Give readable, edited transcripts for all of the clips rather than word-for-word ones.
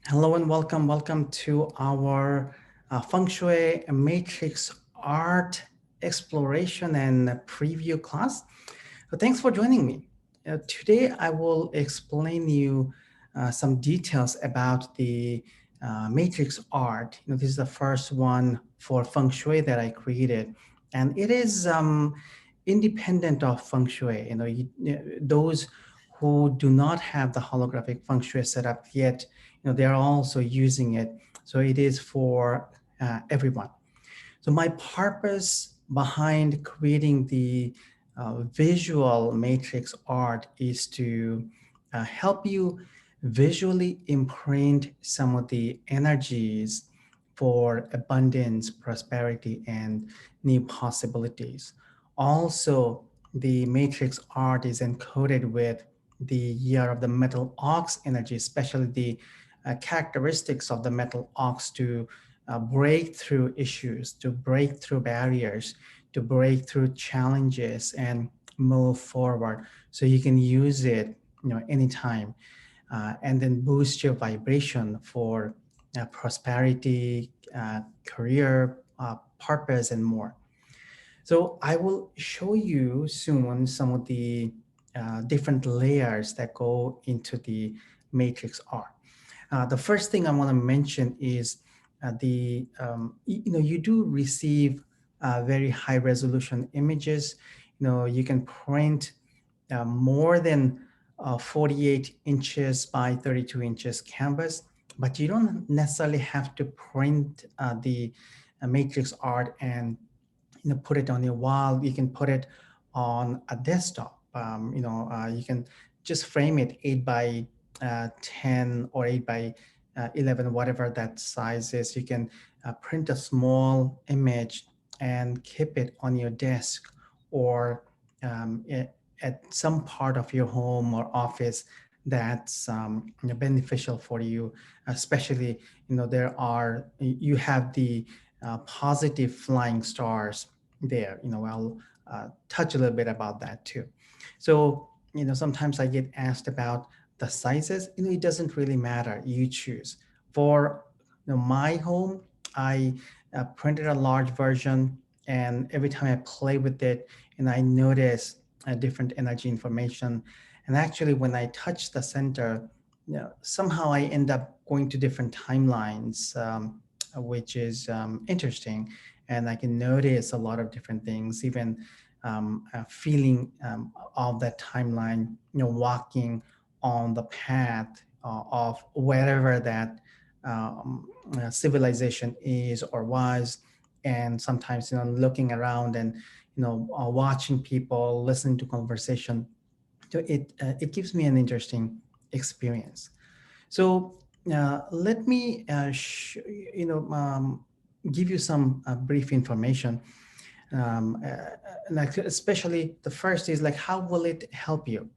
Hello and welcome to our Feng Shui Matrix Art exploration and preview class. Thanks for joining me. Today I will explain you some details about the Matrix Art. This is the first one for Feng Shui that I created, and it is independent of Feng Shui. Those who do not have the holographic Feng Shui setup yet, they are also using it. So it is for everyone. So my purpose behind creating the visual matrix art is to help you visually imprint some of the energies for abundance, prosperity, and new possibilities. Also, the matrix art is encoded with the year of the metal ox energy, especially the characteristics of the metal ox to break through issues, to break through barriers, to break through challenges and move forward. So you can use it, anytime, and then boost your vibration for prosperity, career, purpose, and more. So I will show you soon some of the different layers that go into the matrix art. The first thing I want to mention is you do receive very high resolution images. You can print more than 48 inches by 32 inches canvas, but you don't necessarily have to print the matrix art and put it on your wall. You can put it on a desktop. You can just frame it 8 by 10 or 8 by 11, whatever that size is. You can print a small image and keep it on your desk or at some part of your home or office that's beneficial for you. Especially, you have the positive flying stars there. I'll touch a little bit about that too. So, sometimes I get asked about the sizes. It doesn't really matter. You choose. For my home, I printed a large version, and every time I play with it, and I notice a different energy information. And actually, when I touch the center, somehow I end up going to different timelines, which is interesting. And I can notice a lot of different things, even feeling of that timeline, walking on the path of wherever that civilization is or was. And sometimes, looking around and, watching people, listening to conversation. So it gives me an interesting experience. So let me, give you some brief information. Like especially the first is like, how will it help you?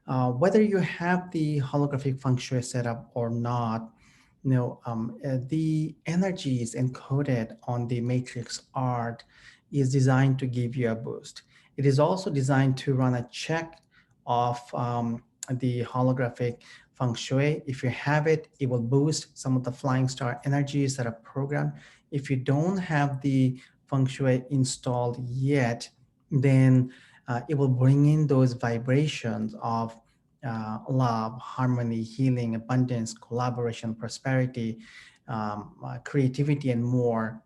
Whether you have the holographic feng shui setup or not, the energies encoded on the matrix art is designed to give you a boost. It is also designed to run a check of the holographic feng shui. If you have it, it will boost some of the flying star energies that are programmed. If you don't have the feng shui installed yet, then it will bring in those vibrations of love, harmony, healing, abundance, collaboration, prosperity, creativity, and more,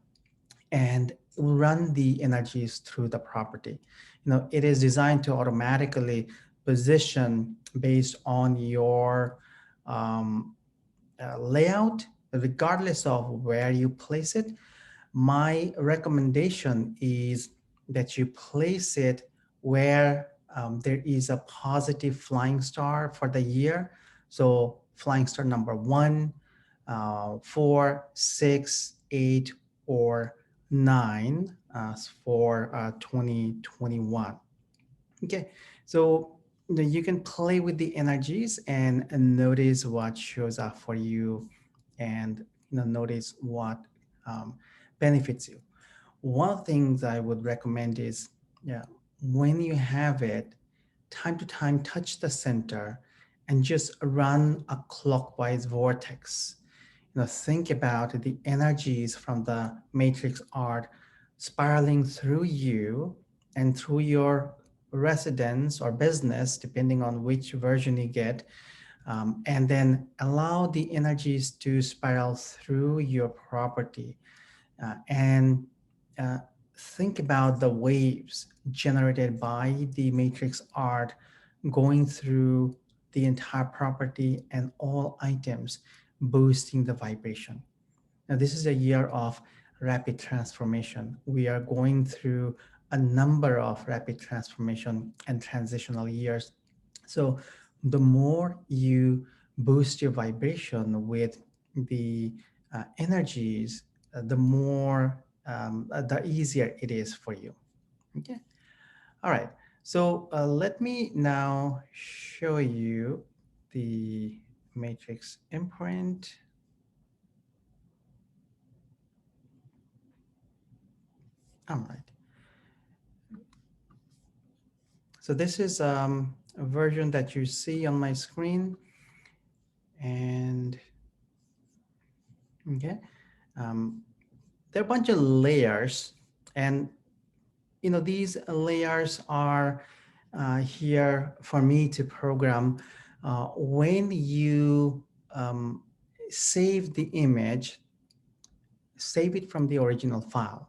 and run the energies through the property. It is designed to automatically position based on your layout, regardless of where you place it. My recommendation is that you place it where there is a positive flying star for the year. So flying star number 1, 4, 6, 8, or 9 for 2021. Okay, so you can play with the energies and notice what shows up for you, and notice what um, benefits you. One of the things I would recommend is, yeah, when you have it, time to time touch the center and just run a clockwise vortex. think about the energies from the matrix art spiraling through you and through your residence or business, depending on which version you get, and then allow the energies to spiral through your property, and uh, think about the waves generated by the matrix art going through the entire property and all items, boosting the vibration. Now, this is a year of rapid transformation. We are going through a number of rapid transformation and transitional years. So, the more you boost your vibration with the energies, the easier it is for you. Okay. All right. So, let me now show you the matrix imprint. All right. So this is a version that you see on my screen, and okay, um, there are a bunch of layers, and these layers are here for me to program when you save the image, save it from the original file.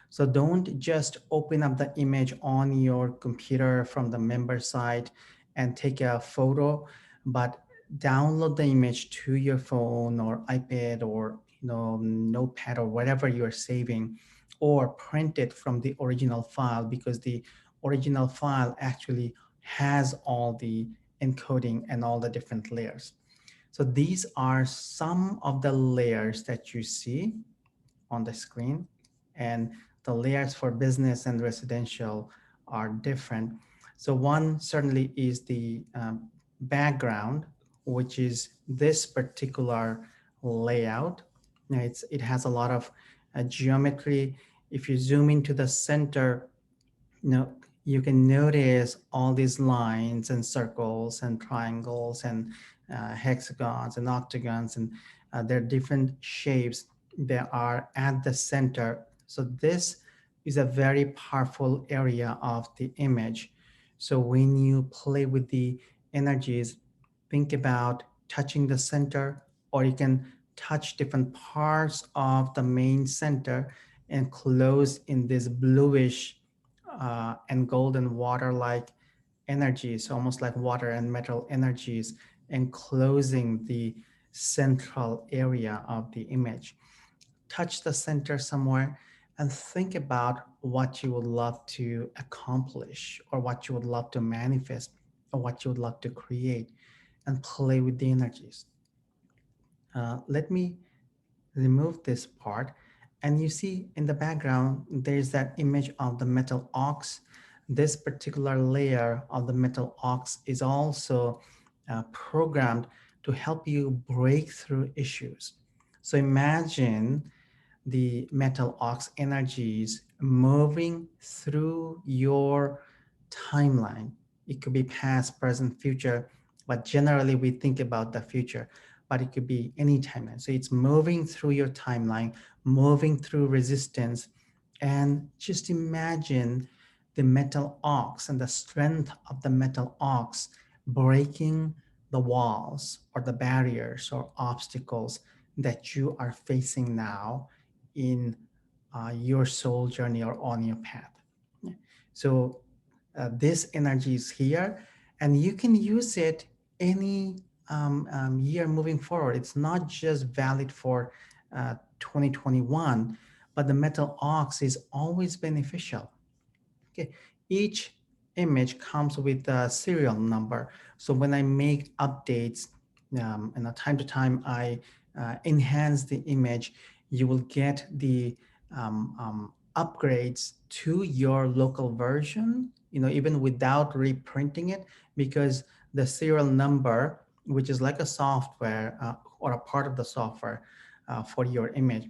So don't just open up the image on your computer from the member site and take a photo, but download the image to your phone or iPad or notepad or whatever you're saving, or print it from the original file, because the original file actually has all the encoding and all the different layers. So these are some of the layers that you see on the screen, and the layers for business and residential are different. So one certainly is the background, which is this particular layout. Now it has a lot of geometry. If you zoom into the center, you can notice all these lines and circles and triangles and hexagons and octagons, and there are different shapes that are at the center. So this is a very powerful area of the image. So when you play with the energies, think about touching the center, or you can touch different parts of the main center and close in this bluish and golden water-like energies, almost like water and metal energies, enclosing the central area of the image. Touch the center somewhere and think about what you would love to accomplish, or what you would love to manifest, or what you would love to create, and play with the energies. Let me remove this part, and you see in the background there's that image of the metal ox. This particular layer of the metal ox is also programmed to help you break through issues. So imagine the metal ox energies moving through your timeline. It could be past, present, future, but generally we think about the future, but it could be any timeline. So it's moving through your timeline, moving through resistance, and just imagine the metal ox and the strength of the metal ox breaking the walls or the barriers or obstacles that you are facing now in your soul journey or on your path. So this energy is here, and you can use it any year moving forward. It's not just valid for 2021, but the metal ox is always beneficial. Okay, each image comes with a serial number. So when I make updates, and time to time I enhance the image, you will get the upgrades to your local version, even without reprinting it, because the serial number, which is like a software or a part of the software for your image,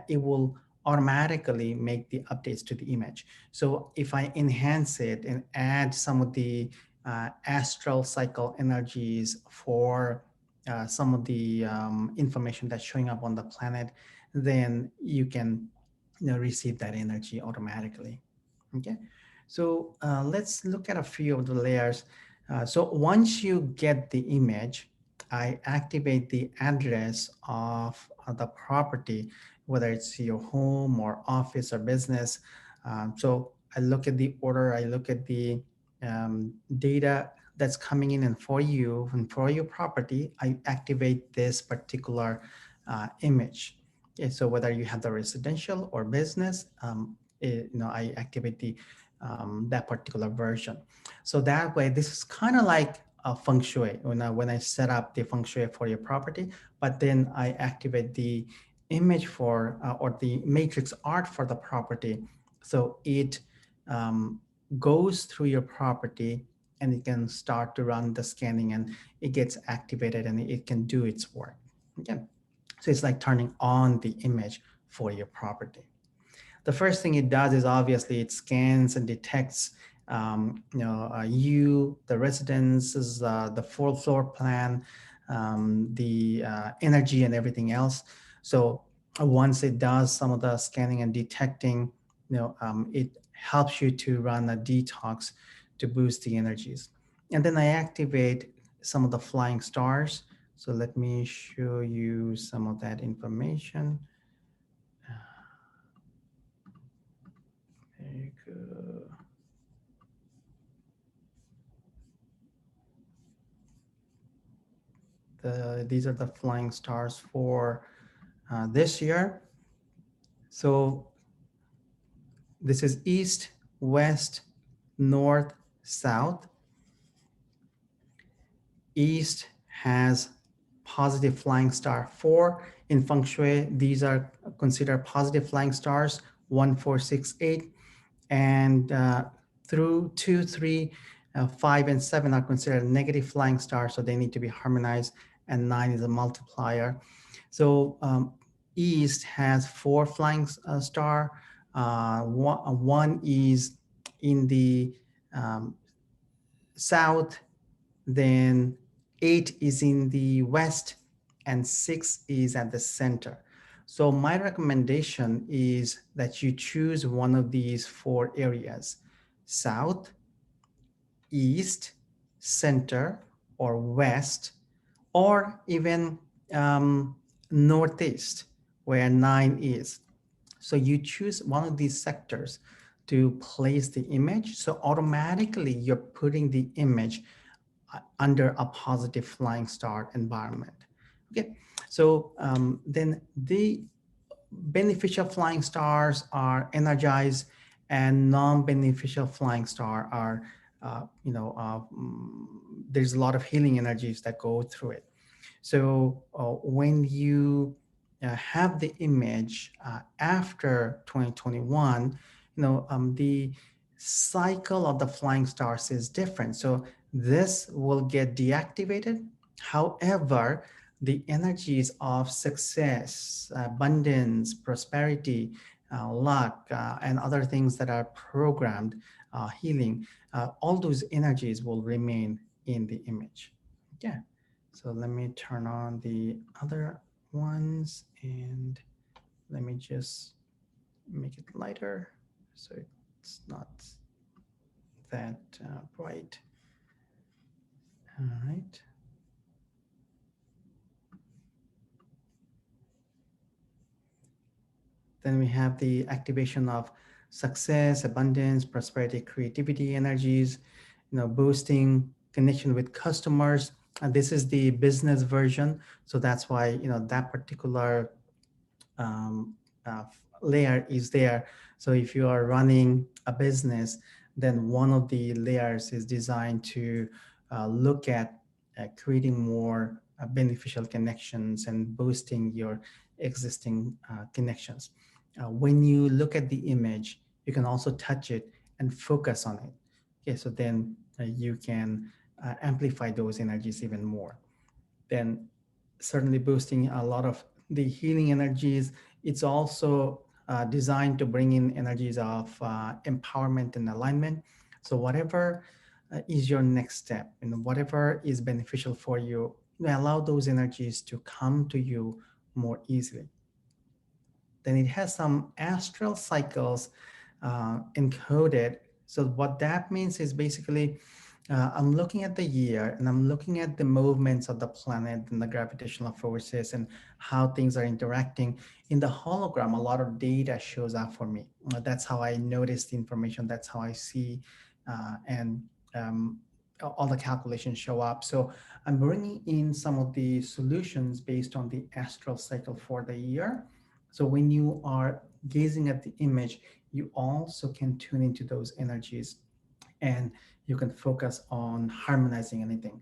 it will automatically make the updates to the image. So if I enhance it and add some of the astral cycle energies for some of the information that's showing up on the planet, then you can receive that energy automatically. Okay, so let's look at a few of the layers. So once you get the image, I activate the address of the property, whether it's your home or office or business. So I look at the order, I look at the data that's coming in, and for you and for your property, I activate this particular image. Okay, so whether you have the residential or business, I activate the that particular version. So that way, this is kind of like a feng shui when I set up the feng shui for your property, but then I activate the image for or the matrix art for the property. So it goes through your property and it can start to run the scanning and it gets activated and it can do its work. Okay. So it's like turning on the image for your property. The first thing it does is obviously it scans and detects the residences, the full floor plan, the energy and everything else. So once it does some of the scanning and detecting, it helps you to run a detox to boost the energies. And then I activate some of the flying stars. So let me show you some of that information. There you go. These are the flying stars for this year. So this is east, west, north, south. East has positive flying star 4. In Feng Shui, these are considered positive flying stars, 1, 4, 6, 8. And through 2, 3, 5, and 7 are considered negative flying stars, so they need to be harmonized, and 9 is a multiplier. So East has 4 flying star. One is in the south, then 8 is in the west, and 6 is at the center. So my recommendation is that you choose one of these 4 areas: south, east, center, or west, or even northeast, where 9 is. So you choose one of these sectors to place the image. So automatically you're putting the image under a positive flying star environment. Okay, so then the beneficial flying stars are energized, and non-beneficial flying star are, there's a lot of healing energies that go through it. So when you have the image after 2021, the cycle of the flying stars is different. So this will get deactivated. However, the energies of success, abundance, prosperity, luck, and other things that are programmed, healing, all those energies will remain in the image. Yeah. So let me turn on the other ones and let me just make it lighter so it's not that bright. All right. Then we have the activation of success, abundance, prosperity, creativity energies, boosting connection with customers. And this is the business version. So that's why, that particular um, layer is there. So if you are running a business, then one of the layers is designed to look at creating more beneficial connections and boosting your existing connections. When you look at the image, you can also touch it and focus on it. Okay, so then you can amplify those energies even more. Then certainly boosting a lot of the healing energies. It's also designed to bring in energies of empowerment and alignment. So whatever is your next step and whatever is beneficial for you, allow those energies to come to you more easily. Then it has some astral cycles encoded. So what that means is basically I'm looking at the year and I'm looking at the movements of the planet and the gravitational forces and how things are interacting. In the hologram, a lot of data shows up for me. That's how I notice the information. That's how I see and all the calculations show up. So I'm bringing in some of the solutions based on the astral cycle for the year. So when you are gazing at the image, you also can tune into those energies and you can focus on harmonizing anything.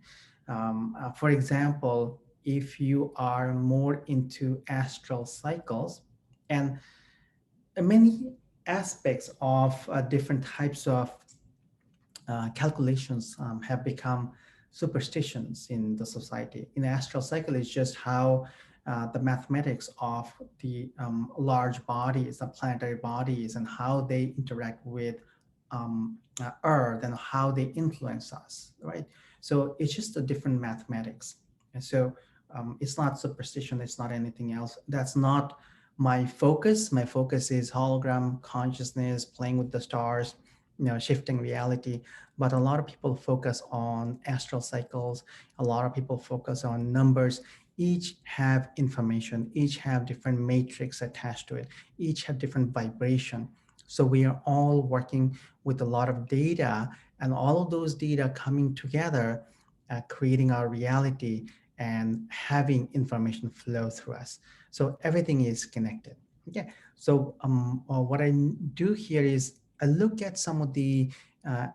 For example, if you are more into astral cycles and many aspects of different types of calculations have become superstitions in the society. In astral cycle, it's just how the mathematics of the large bodies, the planetary bodies, and how they interact with Earth and how they influence us, right? So it's just a different mathematics. And so it's not superstition, it's not anything else. That's not my focus. My focus is hologram consciousness, playing with the stars, shifting reality. But a lot of people focus on astral cycles. A lot of people focus on numbers. Each have information, each have different matrix attached to it, each have different vibration. So we are all working with a lot of data, and all of those data coming together, creating our reality and having information flow through us. So everything is connected. Okay. So what I do here is I look at some of the uh,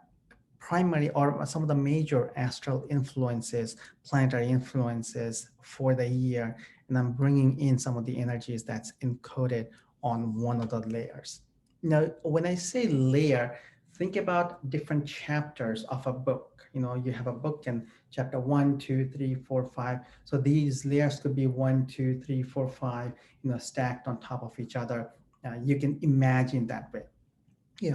primary or some of the major astral influences, planetary influences for the year, and I'm bringing in some of the energies that's encoded on one of the layers. Now, when I say layer, think about different chapters of a book. You have a book and chapter 1, 2, 3, 4, 5. So these layers could be 1, 2, 3, 4, 5, stacked on top of each other. You can imagine that way.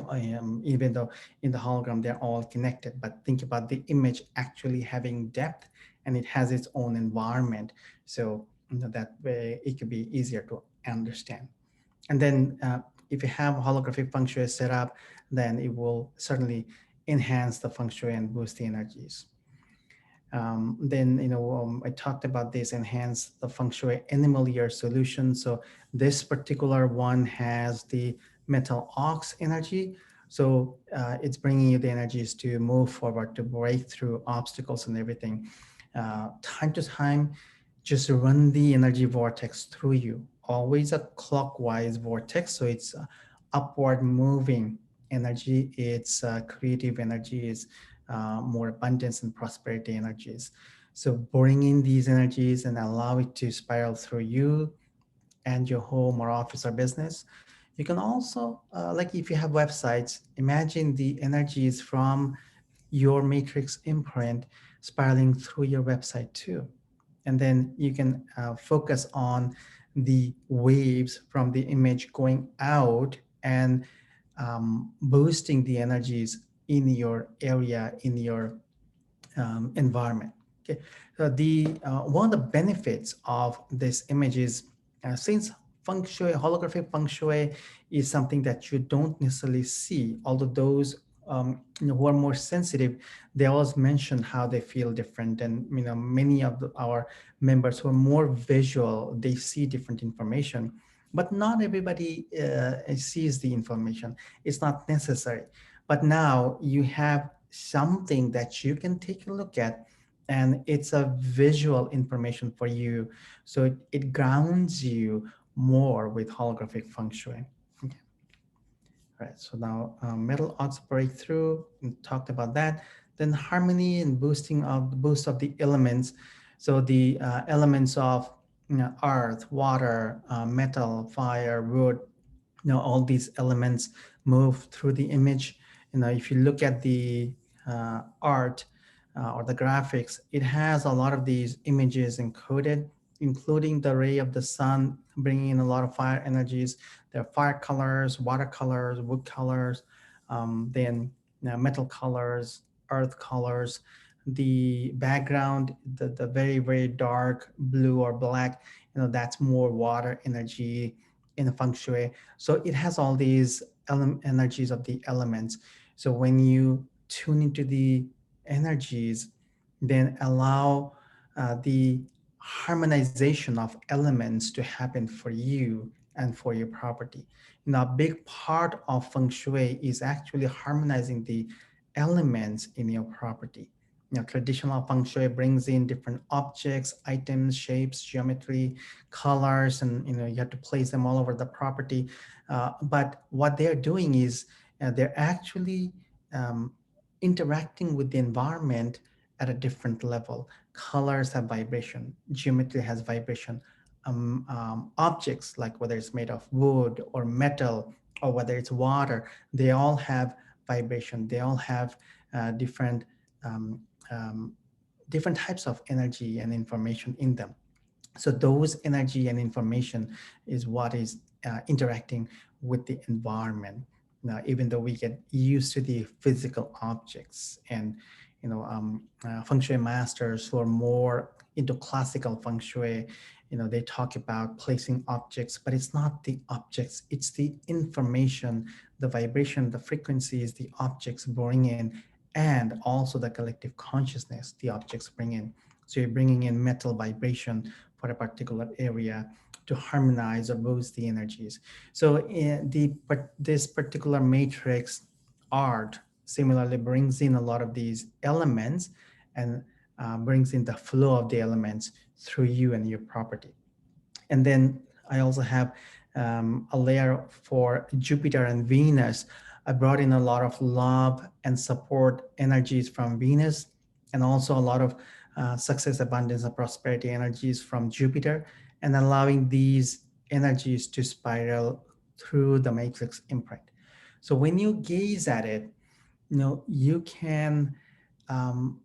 I am, even though in the hologram they're all connected, but think about the image actually having depth and it has its own environment. So that way it could be easier to understand. And then if you have holographic feng shui set up, then it will certainly enhance the feng shui and boost the energies. Then I talked about this enhance the feng shui animal year solution. So this particular one has the metal ox energy. So it's bringing you the energies to move forward, to break through obstacles and everything. Time to time, just run the energy vortex through you. Always a clockwise vortex, so it's upward moving energy. It's creative energy. It's more abundance and prosperity energies. So bring in these energies and allow it to spiral through you and your home or office or business. You can also, like if you have websites, imagine the energies from your matrix imprint spiraling through your website too. And then you can focus on the waves from the image going out and boosting the energies in your area, in your environment. Okay, so the one of the benefits of this image is since feng shui, holographic feng shui is something that you don't necessarily see, although those who are more sensitive, they always mention how they feel different, and many of our members who are more visual, they see different information, but not everybody sees the information. It's not necessary, but now you have something that you can take a look at, and it's a visual information for you, so it grounds you more with holographic feng shui. Okay. All right, so now metal ox breakthrough, we talked about that. Then harmony and boost of the elements. So the elements of earth, water, metal, fire, wood, all these elements move through the image. If you look at the art or the graphics, it has a lot of these images encoded, including the ray of the sun, bringing in a lot of fire energies. There are fire colors, water colors, wood colors, then metal colors, earth colors, the background, the very, very dark blue or black, that's more water energy in the feng shui. So it has all these energies of the elements. So when you tune into the energies, then allow the harmonization of elements to happen for you and for your property. A big part of feng shui is actually harmonizing the elements in your property. Traditional feng shui brings in different objects, items, shapes, geometry, colors, and you have to place them all over the property. But what they're doing is they're actually um, interacting with the environment at a different level. Colors have vibration, geometry has vibration. Objects, like whether it's made of wood or metal or whether it's water, they all have vibration. They all have different um, um, different types of energy and information in them. So those energy and information is what is interacting with the environment. Now, even though we get used to the physical objects, and feng shui masters who are more into classical feng shui, they talk about placing objects, but it's not the objects, it's the information, the vibration, the frequencies the objects bring in, and also the collective consciousness the objects bring in. So you're bringing in metal vibration for a particular area to harmonize or boost the energies. So this particular matrix art similarly brings in a lot of these elements and brings in the flow of the elements through you and your property. And then I also have a layer for Jupiter and Venus. I brought in a lot of love and support energies from Venus, and also a lot of success, abundance, and prosperity energies from Jupiter, and allowing these energies to spiral through the matrix imprint. So when you gaze at it, you can um,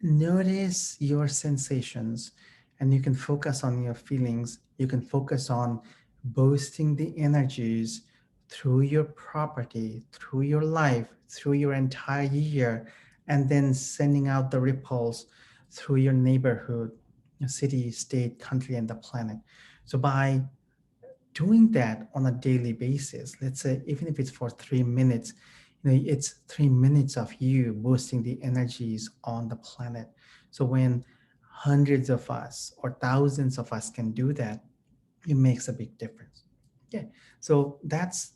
notice your sensations, and you can focus on your feelings. You can focus on boosting the energies through your property, through your life, through your entire year, and then sending out the ripples through your neighborhood, your city, state, country, and the planet. So by doing that on a daily basis, let's say even if it's for 3 minutes, it's 3 minutes of you boosting the energies on the planet. So when hundreds of us or thousands of us can do that, it makes a big difference. Okay, so that's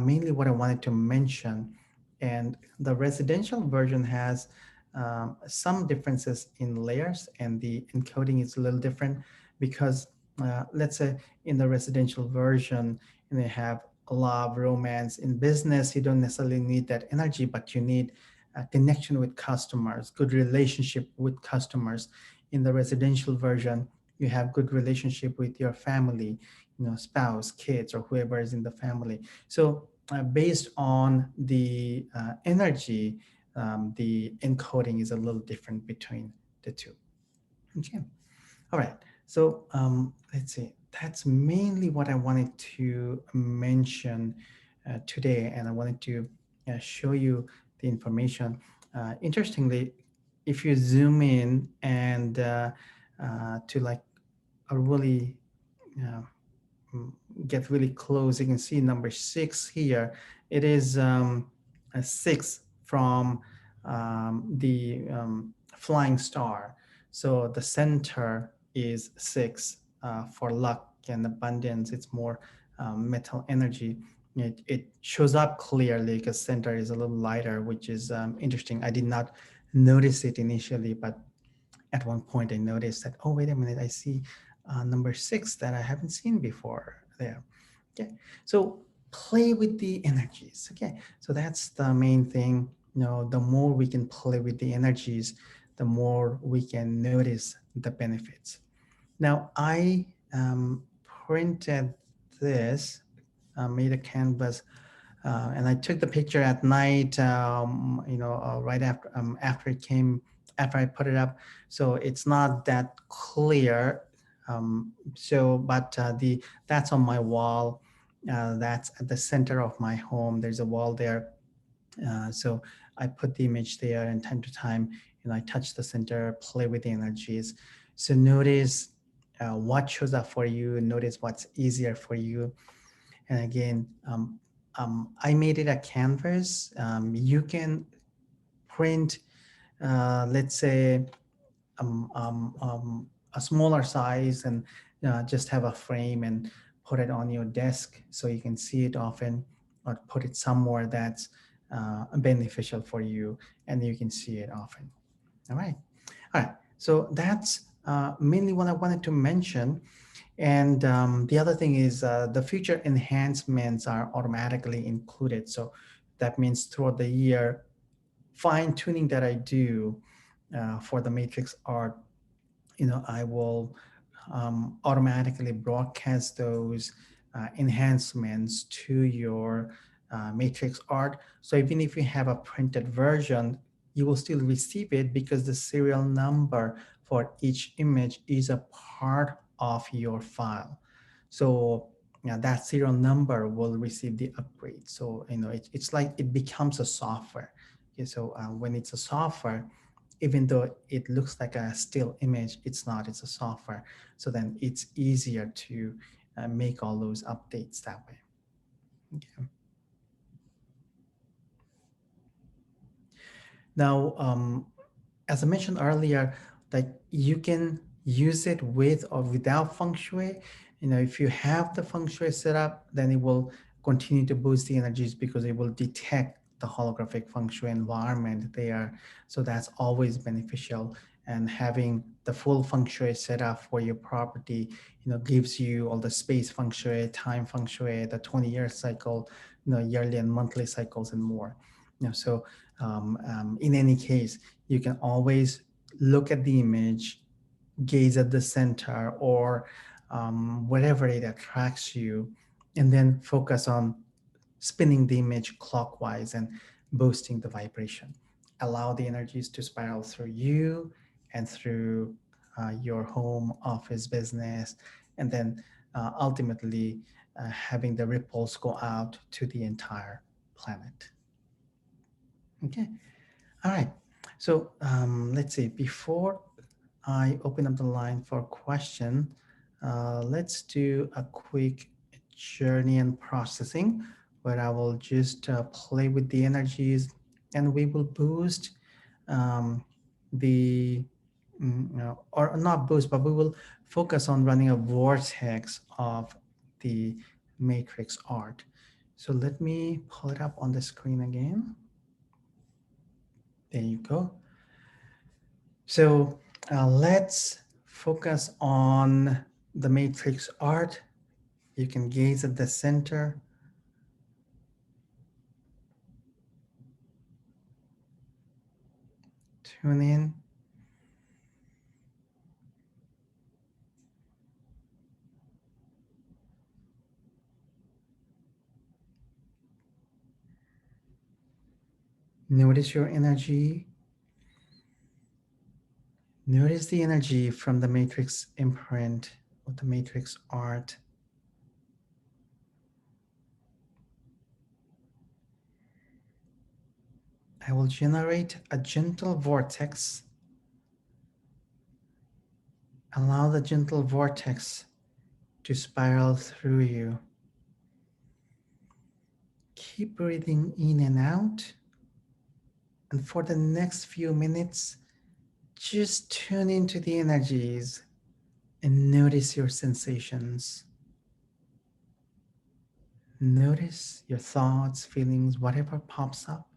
mainly what I wanted to mention. And the residential version has some differences in layers, and the encoding is a little different because let's say in the residential version, they have love, romance. In business, you don't necessarily need that energy, but you need a connection with customers, good relationship with customers. In the residential version, you have good relationship with your family, spouse, kids, or whoever is in the family. So based on the energy, the encoding is a little different between the two. Okay. All right. So let's see. That's mainly what I wanted to mention today, and I wanted to show you the information. Interestingly, if you zoom in and to like a really uh, get really close, you can see number 6 here. It is a 6 from the flying star. So the center is 6 for luck and abundance. It's more metal energy. It shows up clearly because center is a little lighter, which is interesting. I did not notice it initially, but at one point I noticed that, oh, wait a minute, I see number 6 that I haven't seen before there. Okay, so play with the energies. Okay, so that's the main thing. The more we can play with the energies, the more we can notice the benefits. Now I printed this, made a canvas, and I took the picture at night, right after it came, after I put it up. So it's not that clear. But that's on my wall. That's at the center of my home. There's a wall there. So I put the image there, and time to time, I touch the center, play with the energies. So notice what shows up for you, notice what's easier for you. And again, I made it a canvas. You can print, let's say, a smaller size and just have a frame and put it on your desk so you can see it often, or put it somewhere that's beneficial for you and you can see it often. All right. All right. So that's mainly what I wanted to mention. And the other thing is the future enhancements are automatically included. So that means throughout the year, fine tuning that I do for the matrix art, I will automatically broadcast those enhancements to your matrix art. So even if you have a printed version, you will still receive it because the serial number for each image is a part of your file. So that serial number will receive the upgrade. So it's like it becomes a software. Okay, so when it's a software, even though it looks like a still image, it's not, it's a software. So then it's easier to make all those updates that way. Okay. Now, as I mentioned earlier, like you can use it with or without feng shui. If you have the feng shui set up, then it will continue to boost the energies because it will detect the holographic feng shui environment there. So that's always beneficial. And having the full feng shui set up for your property, gives you all the space feng shui, time feng shui, the 20-year cycle, yearly and monthly cycles and more. So in any case, you can always look at the image, gaze at the center, or wherever it attracts you, and then focus on spinning the image clockwise and boosting the vibration. Allow the energies to spiral through you and through your home, office, business, and then ultimately having the ripples go out to the entire planet. Okay. All right. So let's see. Before I open up the line for question, let's do a quick journey and processing where I will just play with the energies and we will boost the, or not boost, but we will focus on running a vortex of the matrix art. So let me pull it up on the screen again. There you go. So let's focus on the matrix art. You can gaze at the center. Tune in. Notice your energy. Notice the energy from the matrix imprint or the matrix art. I will generate a gentle vortex. Allow the gentle vortex to spiral through you. Keep breathing in and out. And for the next few minutes, just tune into the energies and notice your sensations. Notice your thoughts, feelings, whatever pops up.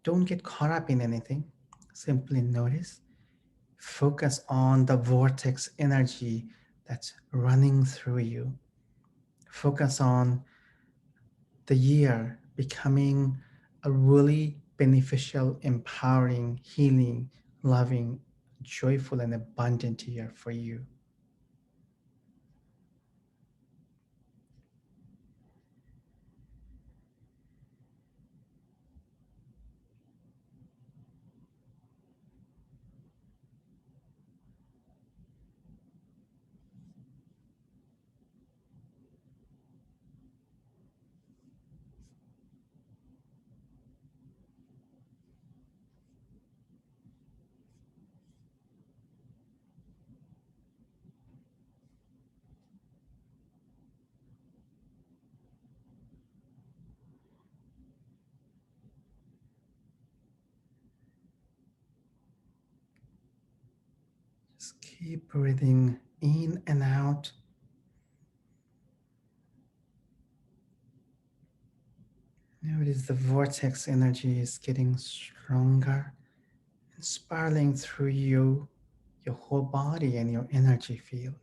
Don't get caught up in anything. Simply notice. Focus on the vortex energy that's running through you. Focus on the year becoming a really beneficial, empowering, healing, loving, joyful, and abundant year for you. Just keep breathing in and out. Notice the vortex energy is getting stronger and spiraling through you, your whole body and your energy field.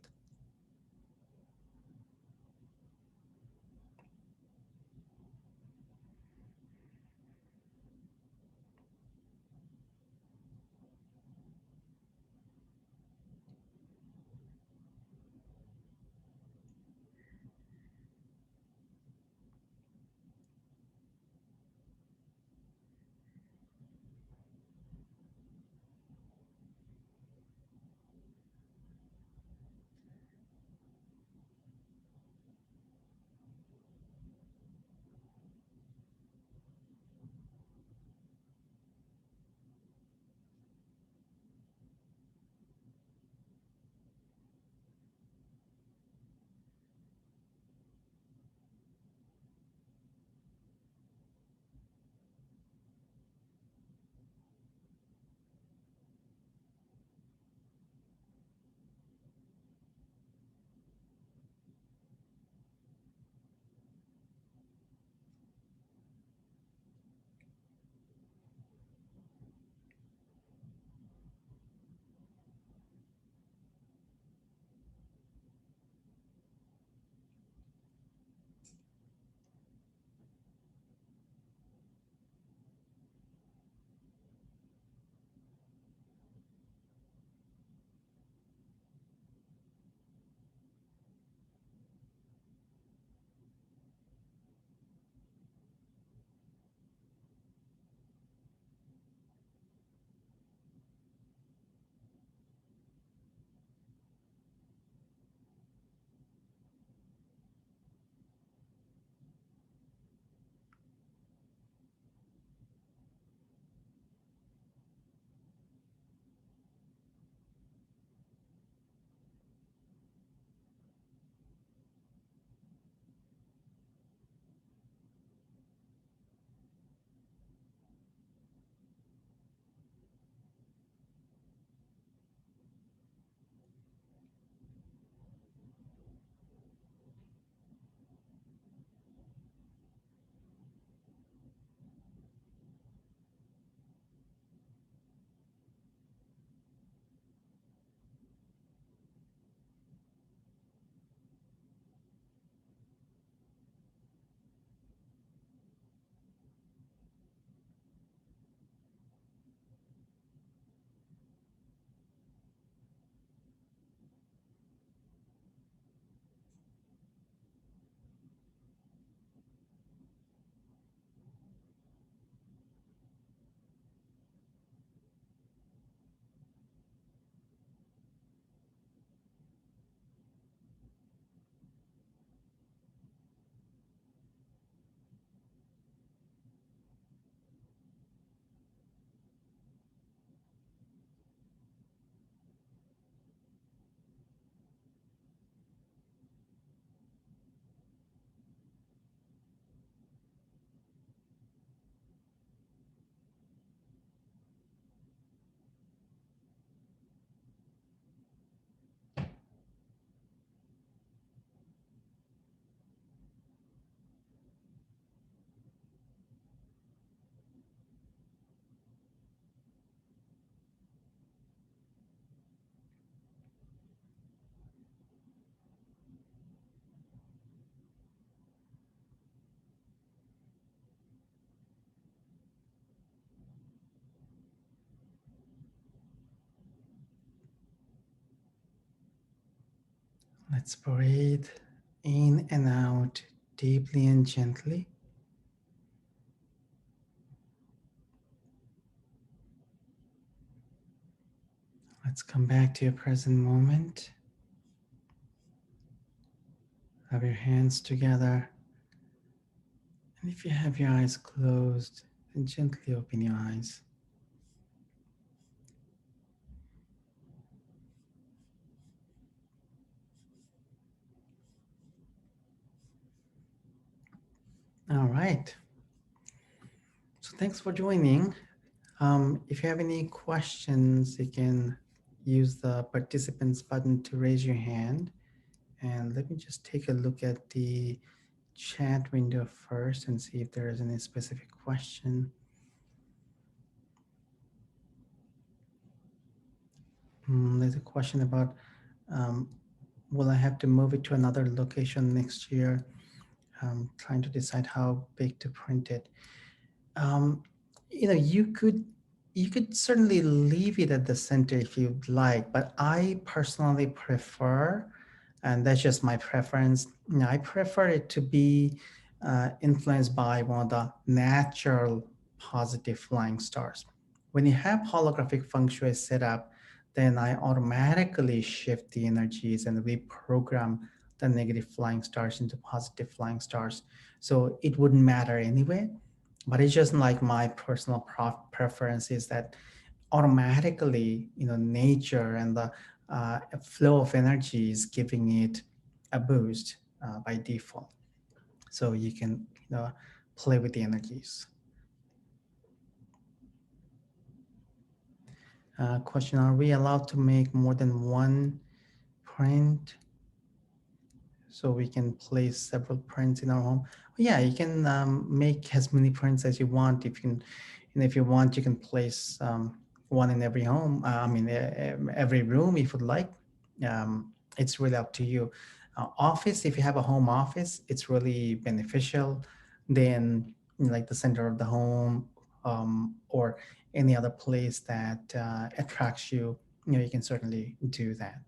Let's breathe in and out deeply and gently. Let's come back to your present moment. Have your hands together. And if you have your eyes closed, then gently open your eyes. All right. So thanks for joining. If you have any questions, you can use the participants button to raise your hand. And let me just take a look at the chat window first and see if there is any specific question. There's a question about, um, will I have to move it to another location next year? Trying to decide how big to print it. Um, you could certainly leave it at the center if you'd like, but I personally prefer, and that's just my preference. I prefer it to be influenced by one of the natural positive flying stars. When you have holographic feng shui set up, then I automatically shift the energies and reprogram the negative flying stars into positive flying stars. So it wouldn't matter anyway, but it's just like my personal preference is that automatically, nature and the flow of energy is giving it a boost by default. So you can, play with the energies. Question: are we allowed to make more than one print so we can place several prints in our home? Yeah, you can make as many prints as you want. If you can, if you want, you can place one in every home. Every room if you'd like. It's really up to you. Office, if you have a home office, it's really beneficial. Then, like the center of the home, or any other place that attracts you, you can certainly do that.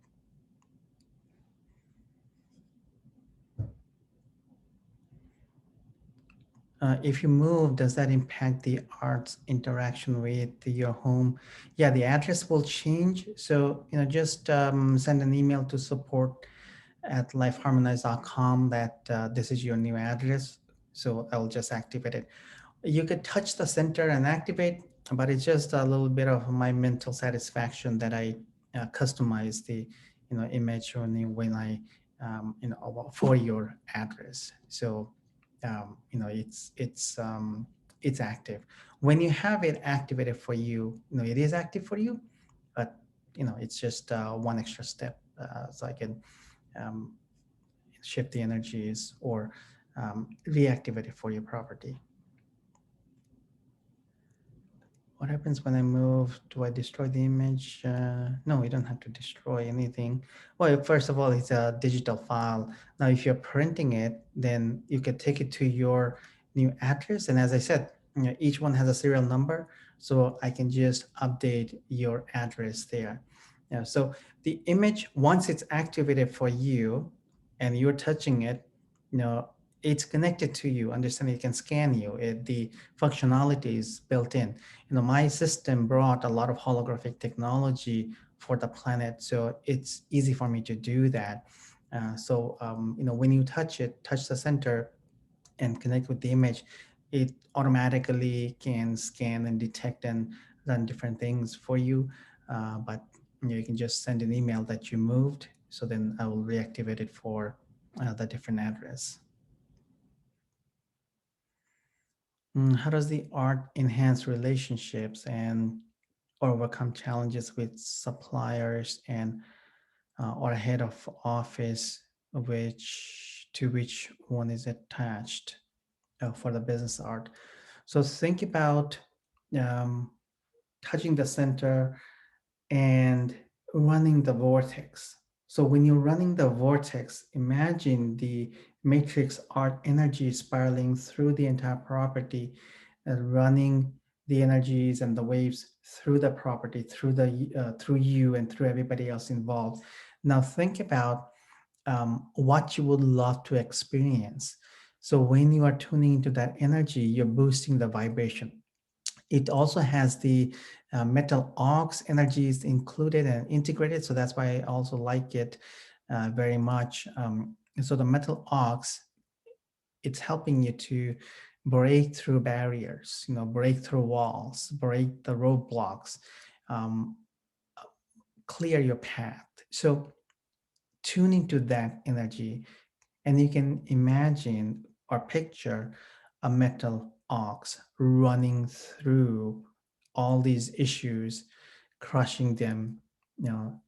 If you move, does that impact the art's interaction with your home? Yeah, the address will change. So, just send an email to support@lifeharmonized.com that this is your new address. So I'll just activate it. You could touch the center and activate, but it's just a little bit of my mental satisfaction that I customize the, image when I, for your address. So, it's active. When you have it activated for you, it is active for you, but it's just one extra step. So I can um, shift the energies or reactivate it for your property. What happens when I move? Do I destroy the image? No, you don't have to destroy anything. Well, first of all, it's a digital file. Now, if you're printing it, then you can take it to your new address. And as I said, each one has a serial number. So I can just update your address there. So the image, once it's activated for you and you're touching it, you know, it's connected to you. Understand it can scan you. The functionality is built in. My system brought a lot of holographic technology for the planet, so it's easy for me to do that. When you touch the center and connect with the image, it automatically can scan and detect and run different things for you. But you can just send an email that you moved, so then I will reactivate it for the different address. How does the art enhance relationships and overcome challenges with suppliers and or head of office, which one is attached for the business art? So think about um, touching the center and running the vortex. So when you're running the vortex, imagine the matrix art energy spiraling through the entire property and running the energies and the waves through the property, through you and through everybody else involved. Now think about what you would love to experience. So when you are tuning into that energy, you're boosting the vibration. It also has the metal aux energies included and integrated. So that's why I also like it very much. So the metal aux, it's helping you to break through barriers, break through walls, break the roadblocks, um, clear your path. So tune into that energy, and you can imagine or picture a metal ox running through all these issues, crushing them,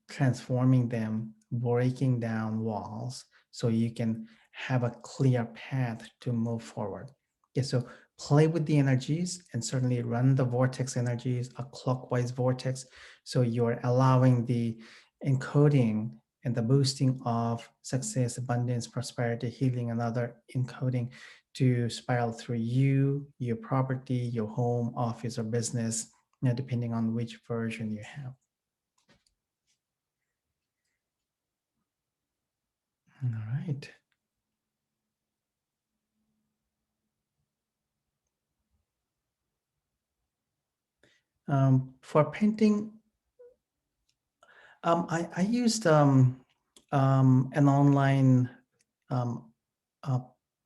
transforming them, breaking down walls so you can have a clear path to move forward. Okay, so play with the energies and certainly run the vortex energies, a clockwise vortex. So you're allowing the encoding and the boosting of success, abundance, prosperity, healing, and other encoding to spiral through you, your property, your home, office, or business, depending on which version you have. All right. For painting, I used an online um, uh,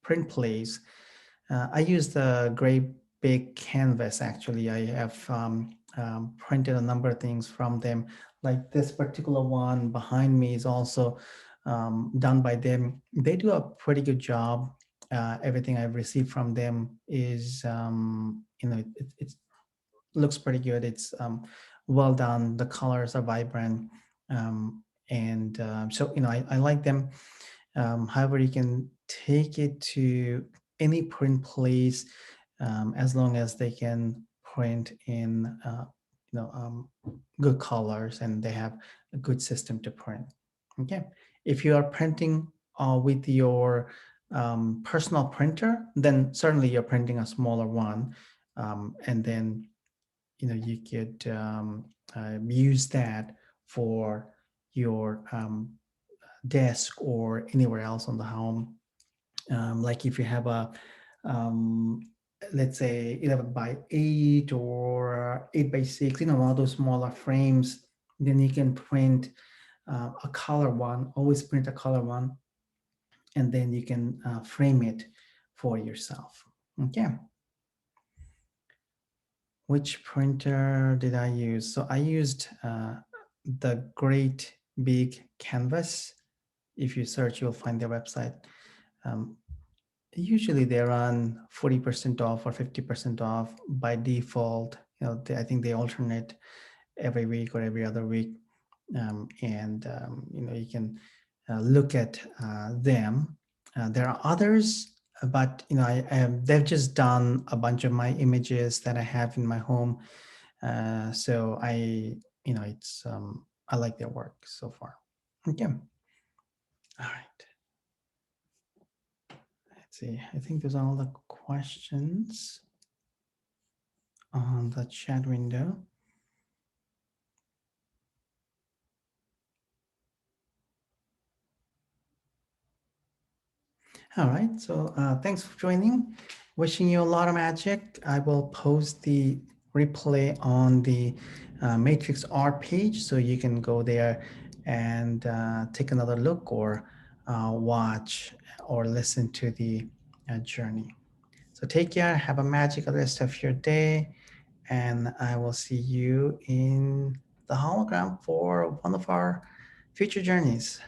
print place. I used a great big canvas. Actually, I have printed a number of things from them. Like this particular one behind me is also done by them. They do a pretty good job. Everything I've received from them is, it looks pretty good. It's well done. The colors are vibrant, and so I like them. However, you can take it to any print place as long as they can print in good colors and they have a good system to print. Okay, if you are printing with your personal printer, then certainly you're printing a smaller one, and then you could use that for your desk or anywhere else on the home. Like if you have a um, let's say 11 by 8 or 8 by 6, one of those smaller frames, then you can print a color one, always print a color one, and then you can frame it for yourself. Okay. Which printer did I use? So I used the Great Big Canvas. If you search, you'll find their website. Um, Usually they're on 40% off or 50% off by default. I think they alternate every week or every other week. And you can look at them. There are others, but they've just done a bunch of my images that I have in my home. So it's I like their work so far. Okay. All right. Let's see. I think those are all the questions on the chat window. All right. So thanks for joining. Wishing you a lot of magic. I will post the replay on the Matrix Art page, so you can go there and take another look or watch or listen to the journey. So take care. Have a magical rest of your day. And I will see you in the hologram for one of our future journeys.